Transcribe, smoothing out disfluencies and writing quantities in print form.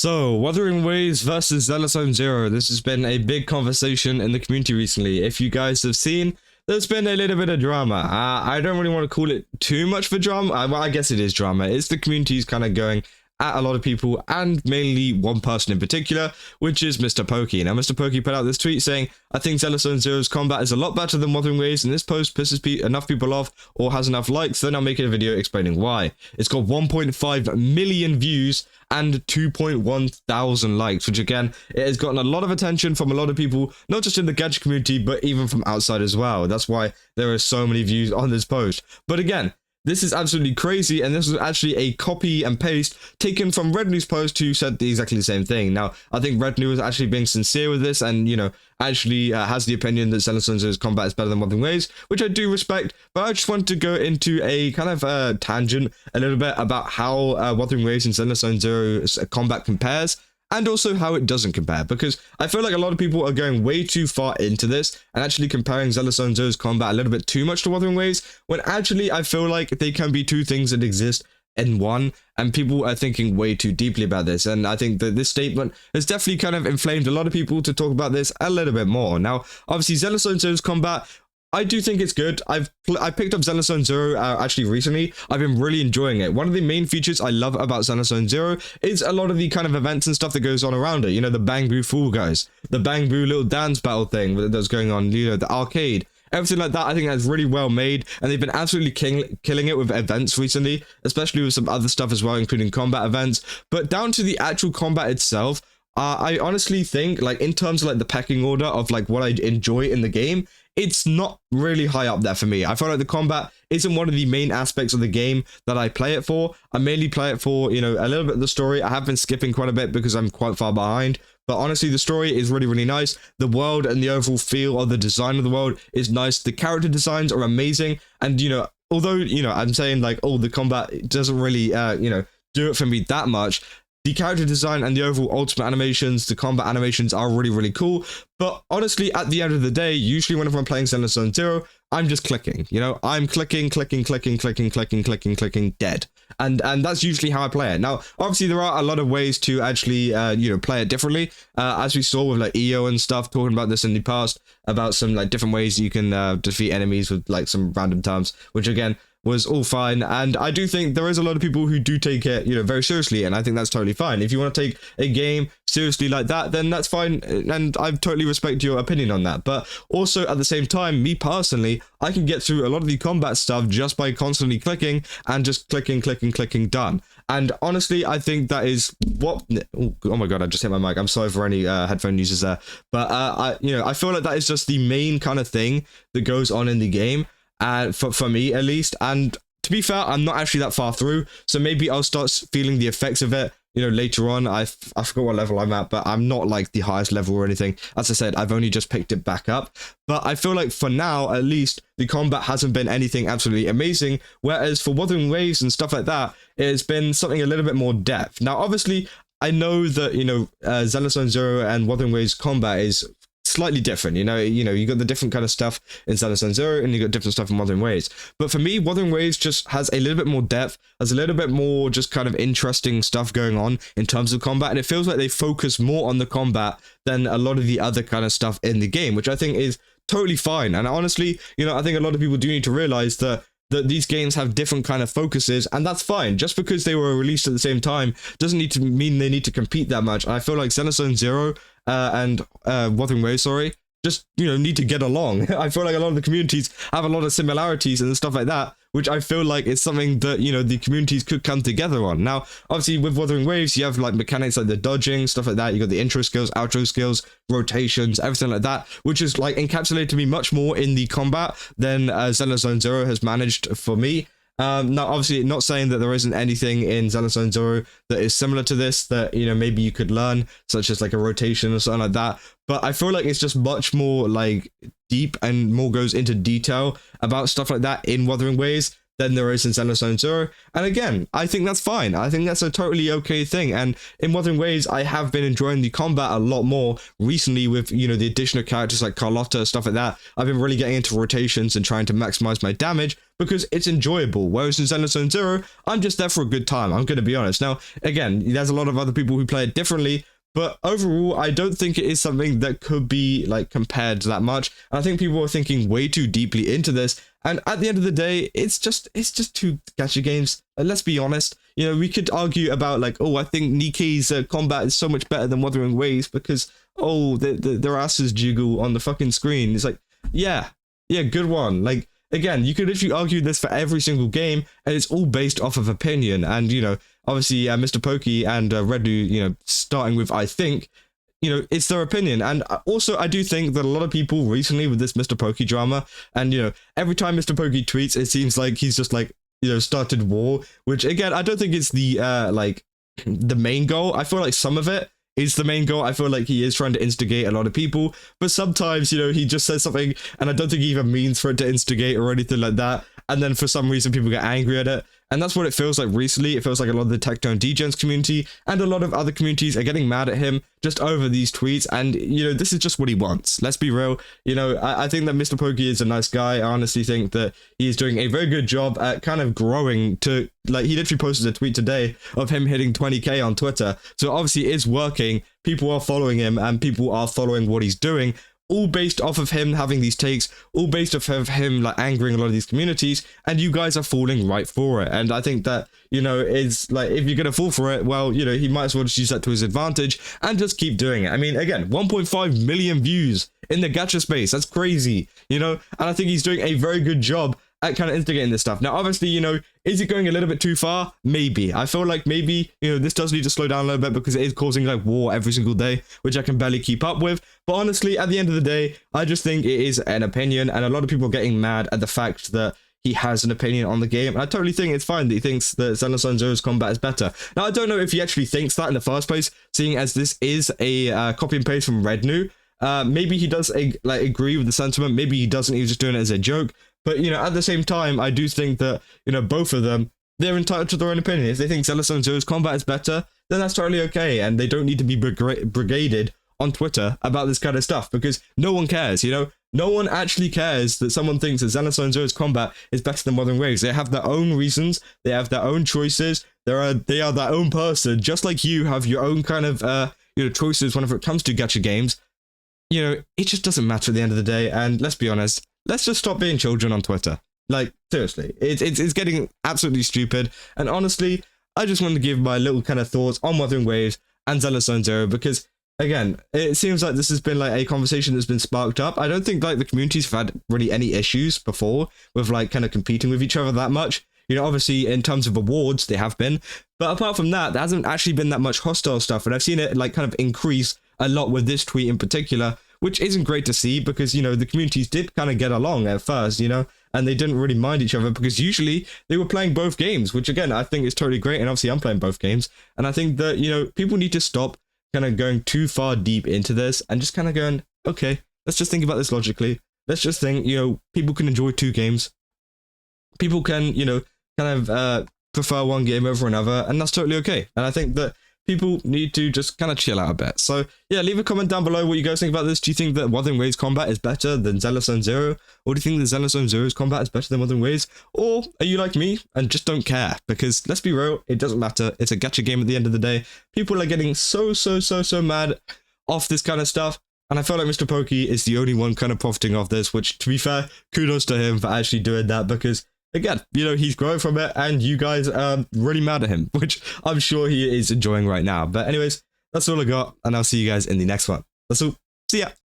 So, Wuthering Waves versus Zenless Zero. This has been a big conversation in the community recently. If you guys have seen, there's been a little bit of drama. I don't really want to call it too much for drama. Well, I guess it is drama. It's the community's kind of going at a lot of people, and mainly one person in particular, which is Mr. Pokey. Now, Mr. Pokey put out this tweet saying, I think Zenless Zero's combat is a lot better than Wuthering Waves, and this post pisses enough people off or has enough likes, then I'm making a video explaining why. It's got 1.5 million views and 2.1 thousand likes, which again, it has gotten a lot of attention from a lot of people, not just in the gadget community, but even from outside as well. That's why there are so many views on this post. But again, this is absolutely crazy, and this was actually a copy and paste taken from Rednew's post, who said exactly the same thing. Now, I think Rednew is actually being sincere with this, and, you know, actually has the opinion that Zenless Zero's combat is better than Wuthering Waves, which I do respect, but I just want to go into a kind of tangent a little bit about how Wuthering Waves and Zenless Zero's combat compares, and also how it doesn't compare, because I feel like a lot of people are going way too far into this and actually comparing Zenless Zero's combat a little bit too much to Wuthering Waves, when actually I feel like they can be two things that exist in one, and people are thinking way too deeply about this. And I think that this statement has definitely kind of inflamed a lot of people to talk about this a little bit more. Now, obviously, Zenless Zero's combat, I do think it's good. I picked up Zenless Zero actually recently. I've been really enjoying it. One of the main features I love about Zenless Zero is a lot of the kind of events and stuff that goes on around it. You know, the Bang Boo Fool guys, the Bang Boo little dance battle thing that's going on, you know, the arcade. Everything like that, I think that's really well made, and they've been absolutely killing it with events recently, especially with some other stuff as well, including combat events. But down to the actual combat itself, I honestly think, like, in terms of like the pecking order of like what I enjoy in the game, it's not really high up there for me. I feel like the combat isn't one of the main aspects of the game that I play it for. I mainly play it for, you know, a little bit of the story. I have been skipping quite a bit because I'm quite far behind. But honestly, the story is really, really nice. The world and the overall feel of the design of the world is nice. The character designs are amazing. And, you know, although, you know, I'm saying like, oh, the combat doesn't really, you know, do it for me that much, the character design and the overall ultimate animations, the combat animations are really, really cool. But honestly, at the end of the day, usually whenever I'm playing Zenless Zero, I'm just clicking, you know, I'm clicking, dead. And that's usually how I play it. Now, obviously, there are a lot of ways to actually, you know, play it differently. As we saw with like EO and stuff, talking about this in the past, about some like different ways you can defeat enemies with like some random terms, which again, was all fine. And I do think there is a lot of people who do take it, you know, very seriously, and I think that's totally fine. If you want to take a game seriously like that, then that's fine, and I totally respect your opinion on that. But also at the same time, me personally, I can get through a lot of the combat stuff just by constantly clicking and just clicking, done. And honestly, I think that is what, oh my god, I just hit my mic. I'm sorry for any headphone users there, but I feel like that is just the main kind of thing that goes on in the game. For me at least, and to be fair, I'm not actually that far through, so maybe I'll start feeling the effects of it, you know, later on. I forgot what level I'm at, but I'm not like the highest level or anything. As I said, I've only just picked it back up, but I feel like for now, at least, the combat hasn't been anything absolutely amazing, whereas for Wuthering Waves and stuff like that, it's been something a little bit more depth. Now, obviously, I know that, you know, Zenless Zero and Wuthering Waves combat is slightly different, you got the different kind of stuff in Zenless Zero, and you got different stuff in Wuthering Waves. But for me, Wuthering Waves just has a little bit more depth, has a little bit more just kind of interesting stuff going on in terms of combat, and it feels like they focus more on the combat than a lot of the other kind of stuff in the game, which I think is totally fine. And honestly, you know, I think a lot of people do need to realize that these games have different kind of focuses, and that's fine. Just because they were released at the same time doesn't need to mean they need to compete that much. And I feel like Zenless Zero and Wuthering Waves, just, you know, need to get along. I feel like a lot of the communities have a lot of similarities and stuff like that, which I feel like is something that, you know, the communities could come together on. Now, obviously, with Wuthering Waves, you have like mechanics like the dodging, stuff like that. You got the intro skills, outro skills, rotations, everything like that, which is like encapsulated to me much more in the combat than Zenless Zero has managed for me. Now, obviously, not saying that there isn't anything in Zenless Zero that is similar to this that, you know, maybe you could learn, such as like a rotation or something like that. But I feel like it's just much more like deep and more goes into detail about stuff like that in Wuthering Waves than there is in Zenless Zero. And again, I think that's fine. I think that's a totally okay thing. And in Wuthering Waves, I have been enjoying the combat a lot more recently with, you know, the addition of characters like Carlotta, stuff like that. I've been really getting into rotations and trying to maximize my damage. because it's enjoyable. Whereas in Zenless Zone Zero, I'm just there for a good time. I'm going to be honest. Now, again, there's a lot of other people who play it differently, but overall, I don't think it is something that could be like compared that much. I think people are thinking way too deeply into this. And at the end of the day, it's just two gacha games. Let's be honest. You know, we could argue about like, oh, I think Nikki's combat is so much better than Wuthering Waves because, oh, their asses jiggle on the fucking screen. It's like, yeah, good one. Like, again, you could literally argue this for every single game, and it's all based off of opinion. And, you know, obviously, Mr. Pokey and Redu, you know, starting with, I think, you know, it's their opinion. And also, I do think that a lot of people recently with this Mr. Pokey drama, and, you know, every time Mr. Pokey tweets, it seems like he's just like, you know, started war, which, again, I don't think it's the, like, the main goal. I feel like some of it is the main goal. I feel like he is trying to instigate a lot of people, but sometimes, you know, he just says something and I don't think he even means for it to instigate or anything like that. And then for some reason people get angry at it. And that's what it feels like recently. It feels like a lot of the Tectone Degens community and a lot of other communities are getting mad at him just over these tweets. And, you know, this is just what he wants. Let's be real. You know, I think that Mr. Pokey is a nice guy. I honestly think that he's doing a very good job at kind of growing to, like, he literally posted a tweet today of him hitting 20k on Twitter. So obviously it is working. People are following him and people are following what he's doing. All based off of him having these takes, all based off of him like angering a lot of these communities, and you guys are falling right for it. And I think that, you know, it's like, if you're gonna fall for it, well, you know, he might as well just use that to his advantage and just keep doing it. I mean, again, 1.5 million views in the gacha space. That's crazy, you know, and I think he's doing a very good job at kind of instigating this stuff. Now, obviously, you know, is it going a little bit too far? Maybe. I feel like maybe, you know, this does need to slow down a little bit because it is causing like war every single day, which I can barely keep up with. But honestly, at the end of the day, I just think it is an opinion, and a lot of people are getting mad at the fact that he has an opinion on the game. And I totally think it's fine that he thinks that Zenless Zone Zero's combat is better. Now, I don't know if he actually thinks that in the first place, seeing as this is a copy and paste from Rednu. Maybe he does like agree with the sentiment. Maybe he doesn't. He's just doing it as a joke. But, you know, at the same time, I do think that, you know, both of them, they're entitled to their own opinion. If they think Zenless Zone Zero's combat is better, then that's totally okay. And they don't need to be brigaded on Twitter about this kind of stuff because no one cares, you know? No one actually cares that someone thinks that Zenless Zone Zero's combat is better than Wuthering Waves. They have their own reasons. They have their own choices. They are their own person, just like you have your own kind of, you know, choices whenever it comes to gacha games. You know, it just doesn't matter at the end of the day. And let's be honest, let's just stop being children on Twitter. Like, seriously, it's getting absolutely stupid. And honestly, I just wanted to give my little kind of thoughts on Wuthering Waves and Zenless Zone Zero because, again, it seems like this has been like a conversation that's been sparked up. I don't think like the communities have had really any issues before with like kind of competing with each other that much. You know, obviously in terms of awards, they have been. But apart from that, there hasn't actually been that much hostile stuff. And I've seen it like kind of increase a lot with this tweet in particular, which isn't great to see because, you know, the communities did kind of get along at first, you know, and they didn't really mind each other because usually they were playing both games, which again, I think is totally great. And obviously I'm playing both games. And I think that, you know, people need to stop kind of going too far deep into this and just kind of going, okay, let's just think about this logically. Let's just think, you know, people can enjoy two games. People can, you know, kind of prefer one game over another, and that's totally okay. And I think that people need to just kind of chill out a bit. So yeah, leave a comment down below what you guys think about this. Do you think that Wuthering Waves combat is better than Zenless Zone Zero? Or do you think that Zenless Zone Zero's combat is better than Wuthering Waves? Or are you like me and just don't care? Because let's be real, it doesn't matter. It's a gacha game at the end of the day. People are getting so mad off this kind of stuff. And I feel like Mr. Pokey is the only one kind of profiting off this, which, to be fair, kudos to him for actually doing that because, again, you know, he's growing from it and you guys are really mad at him, which I'm sure he is enjoying right now. But anyways, that's all I got, and I'll see you guys in the next one. That's all. See ya.